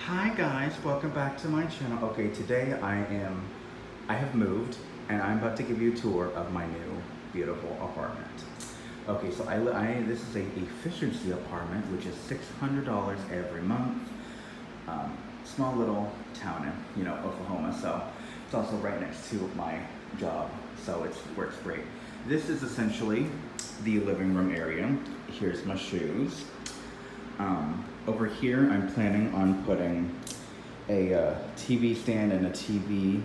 Hi guys, welcome back to my channel. Okay, today I have moved and I'm about to give you a tour of my new beautiful apartment. Okay, so this is a efficiency apartment, which is $600 every month. Small little town in, Oklahoma, so it's also right next to my job, so it works great. This is essentially the living room area. Here's my shoes. Over here, I'm planning on putting a TV stand and a TV,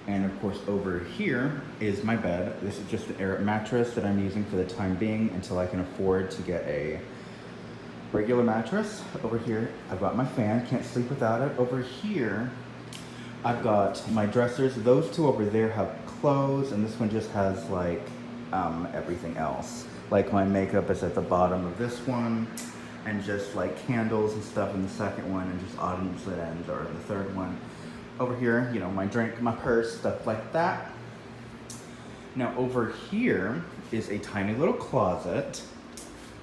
and of course over here is my bed. This is just an air mattress that I'm using for the time being until I can afford to get a regular mattress. Over here, I've got my fan, can't sleep without it. Over here, I've got my dressers. Those two over there have clothes, and this one just has like everything else. Like my makeup is at the bottom of this one, and just like candles and stuff in the second one, and just odds and ends are in the third one. Over here, my drink, my purse, stuff like that. Now over here is a tiny little closet,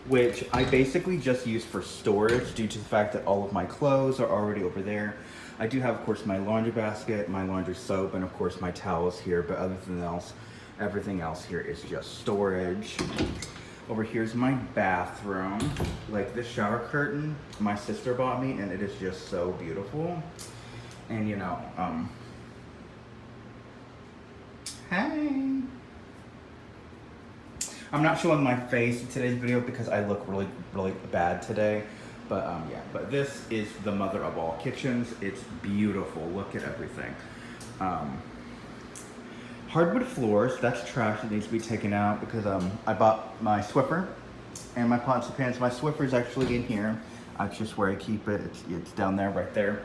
which I basically just use for storage due to the fact that all of my clothes are already over there. I do have, of course, my laundry basket, my laundry soap, and of course my towels here, but other than else, everything else here is just storage. Over here's my bathroom. Like this shower curtain, my sister bought me, and it is just so beautiful. And hey. I'm not showing my face in today's video because I look really, really bad today. But yeah, but this is the mother of all kitchens. It's beautiful. Look at everything. Hardwood floors, that's trash that needs to be taken out because I bought my Swiffer and my pots and pans. My Swiffer is actually in here. That's just where I keep it. It's down there, right there.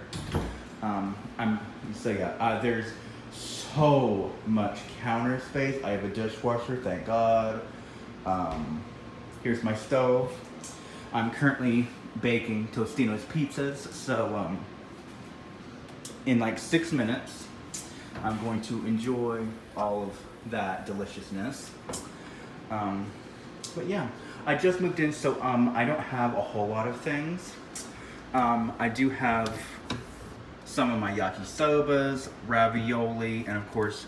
There's so much counter space. I have a dishwasher, thank God. Here's my stove. I'm currently baking Tostino's pizzas, so in like 6 minutes, I'm going to enjoy all of that deliciousness. But yeah, I just moved in, so I don't have a whole lot of things. I do have some of my yakisobas, ravioli, and of course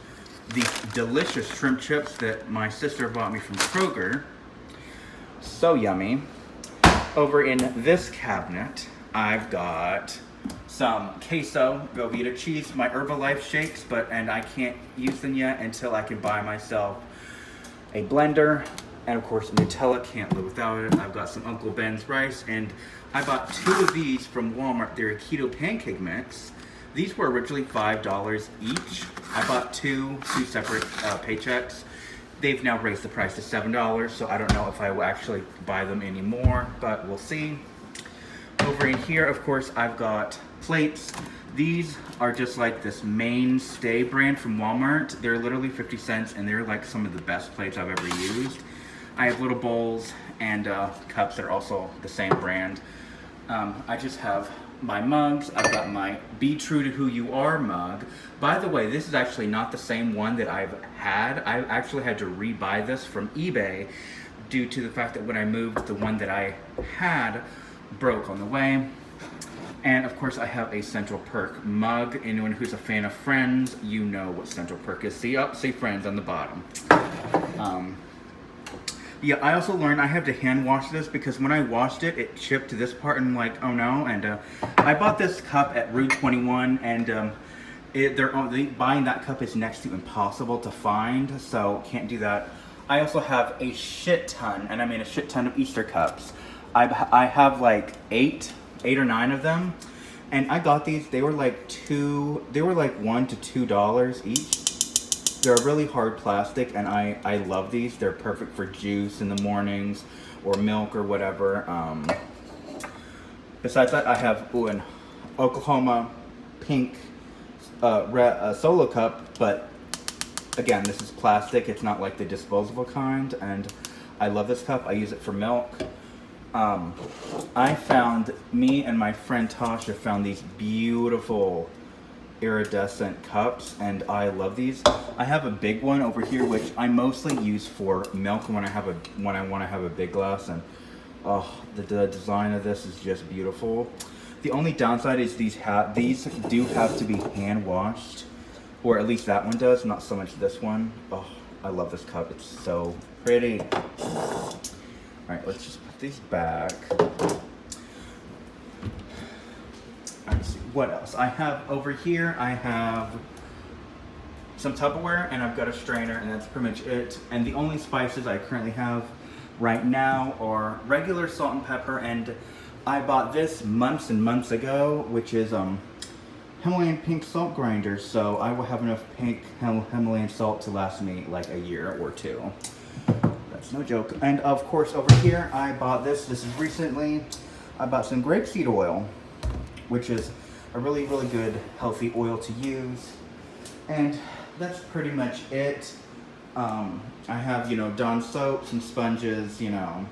the delicious shrimp chips that my sister bought me from Kroger. So yummy. Over in this cabinet, I've got some queso, Velveeta cheese, my Herbalife shakes, and I can't use them yet until I can buy myself a blender, and of course Nutella, can't live without it. I've got some Uncle Ben's rice, and I bought 2 of these from Walmart. They're a keto pancake mix. These were originally $5 each. I bought two separate paychecks. They've now raised the price to $7, so I don't know if I will actually buy them anymore, but we'll see. Over in here, of course, I've got plates. These are just like this mainstay brand from Walmart. They're literally 50 cents, and they're like some of the best plates I've ever used. I have little bowls and cups that are also the same brand. I just have my mugs. I've got my Be True to Who You Are mug. By the way, this is actually not the same one that I've had. I actually had to rebuy this from eBay due to the fact that when I moved, the one that I had broke on the way. And of course I have a Central Perk mug. Anyone who's a fan of Friends, you know what Central Perk is. See Friends on the bottom. Yeah, I also learned I have to hand wash this because when I washed it, it chipped to this part, and I'm like, oh no. And I bought this cup at Route 21, and buying that cup is next to impossible to find, so can't do that. I also have a shit ton, and I mean a shit ton of Easter cups. I have like eight or 9 of them, and I got these. They were like $1 to $2 each. They're really hard plastic, and I love these. They're perfect for juice in the mornings or milk or whatever. Besides that, I have an Oklahoma pink solo cup, but again, this is plastic. It's not like the disposable kind, and I love this cup. I use it for milk. Me and my friend Tasha found these beautiful iridescent cups, and I love these. I have a big one over here, which I mostly use for milk when I want to have a big glass, and oh, the design of this is just beautiful. The only downside is these do have to be hand washed, or at least that one does, not so much this one. Oh, I love this cup, it's so pretty. All right, let's just put these back. Let's see, what else? I have over here, I have some Tupperware, and I've got a strainer, and that's pretty much it. And the only spices I currently have right now are regular salt and pepper, and I bought this months and months ago, which is Himalayan pink salt grinder, so I will have enough pink Himalayan salt to last me like a year or two. That's no joke. And of course over here I bought this is recently. I bought some grapeseed oil, which is a really, really good healthy oil to use. And that's pretty much it. I have, you know, Dawn soap, some sponges, you know.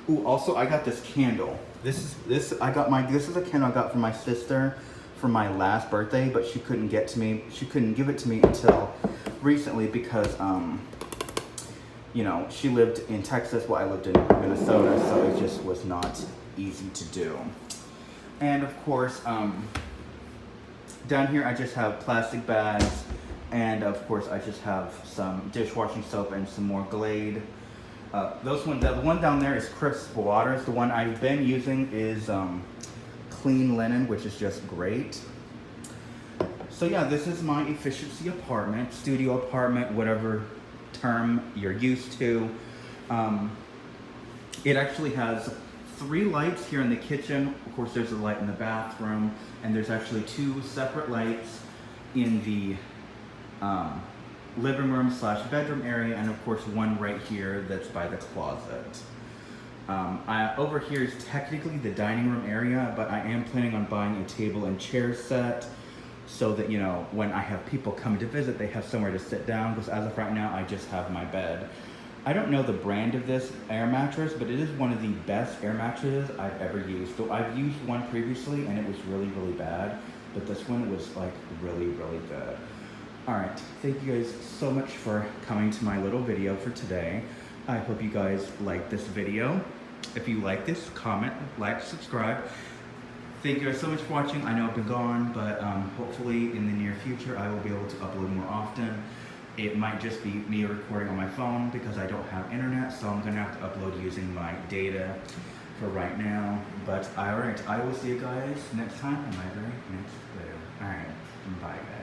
Ooh, also I got this candle. This is a candle I got from my sister for my last birthday, but she couldn't give it to me until recently because you know, she lived in Texas while I lived in Minnesota, so it just was not easy to do. And of course, down here I just have plastic bags, and of course I just have some dishwashing soap and some more Glade. The one down there is Crisp Waters. The one I've been using is Clean Linen, which is just great. So yeah, this is my efficiency apartment, studio apartment, whatever term you're used to. It actually has 3 lights here in the kitchen. Of course, there's a light in the bathroom, and there's actually 2 separate lights in the living room / bedroom area, and of course one right here that's by the closet. Over here is technically the dining room area, but I am planning on buying a table and chair set so that, you know, when I have people come to visit, they have somewhere to sit down, because as of right now, I just have my bed. I don't know the brand of this air mattress, but it is one of the best air mattresses I've ever used. So I've used one previously and it was really, really bad, but this one was like really, really good. All right, thank you guys so much for coming to my little video for today. I hope you guys like this video. If you like this, comment, like, subscribe. Thank you guys so much for watching. I know I've been gone, but hopefully in the near future I will be able to upload more often. It might just be me recording on my phone because I don't have internet, so I'm gonna have to upload using my data for right now. But all right, I will see you guys next time in my very next video. All right, bye guys.